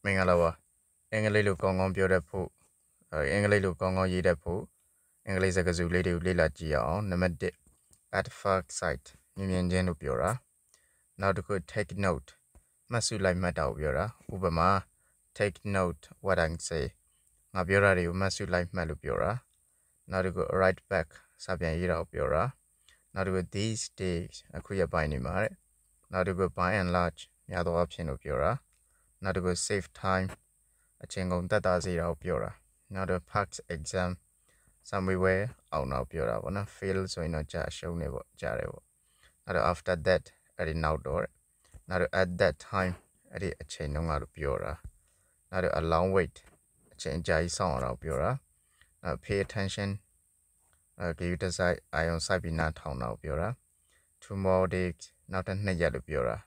မင်္ဂလာပါအင်္ဂလိပ်လိုကောင်းကောင်းပြောတတ်ဖို့အင်္ဂလိပ်လိုကောင်းကောင်းရေးတတ်ဖို့အင်္ဂလိပ်စကားစုလေးတွေကိုလေ့လာကြည့်အောင်နံပါတ်1 at first sight မြင်ချင်းလို့ပြောတာနောက်တစ်ခု take note မှတ်စုလိုက်မှတ်တာကိုပြောတာဥပမာ take note what I say ငါပြောတာတွေကိုမှတ်စုလိုက်မှတ်လို့ပြောတာနောက်တစ်ခု write back စာပြန်ရေးတာကိုပြောတာနောက်တစ်ခု these days အခုရက်ပိုင်းနေမှာတဲ့နောက်တစ်ခု by and large များသောအားဖြင့်လို့ပြောတာနောက်တစ်ခု save time အချိန်ကုန်သက်သာစေတာကိုပြောတာနောက်တစ် pass exam စာမေးပွဲအောင်တာကိုပြောတာပေါ့နော် fail ဆိုရင်တော့ကြာရှုံးနေပေါ့ကြာတယ်ပေါ့နောက်တစ် after that အဲ့ဒီနောက်တော့နောက်တစ် at that time အဲ့ဒီအချိန်တုန်းကလို့ပြောတာနောက်တစ် a long wait အချိန်အကြာကြီးစောင့်ရတာကိုပြောတာနောက် pay attention ဂရုတစိုက်အာရုံစိုက်ပြီးနားထောင်တာကိုပြောတာ tomorrow day နောက်တစ်2ရက်လို့ပြောတာ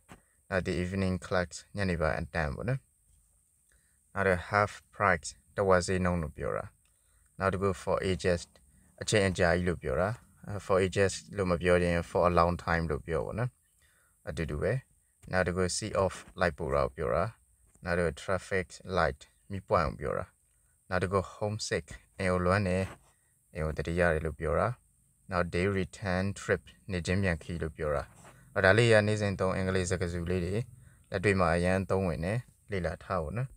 နောက် the evening class ညနေပိုင်းအတန်းပေါ့နော်နောက်တစ် half price တဝက်ဈေးနှုန်းလို့ပြောတာနောက်တစ်ခု for ages အချိန်အကြာကြီးလို့ပြောတာ for ages လို့မပြောရင် for a long time လို့ပြောပါနော်အတူတူပဲနောက်တစ်ခု see off လိုက်ပို့တာကိုပြောတာနောက်တစ်ခု traffic light မီးပွိုင်ကိုပြောတာနောက်တစ်ခု homesick အိမ်ကိုလွမ်းနေအိမ်ကိုတတိယတယ်လို့ပြောတာနောက် day return trip နေချင်းပြန်ခီးလို့ပြောတာဒါလေးရနေ့စဉ်သုံးအင်္ဂလိပ်စကားစုလေးတွေလက်တွေ့မှာအရန်သုံးဝင်နေလေ့လာထားဖို့နော်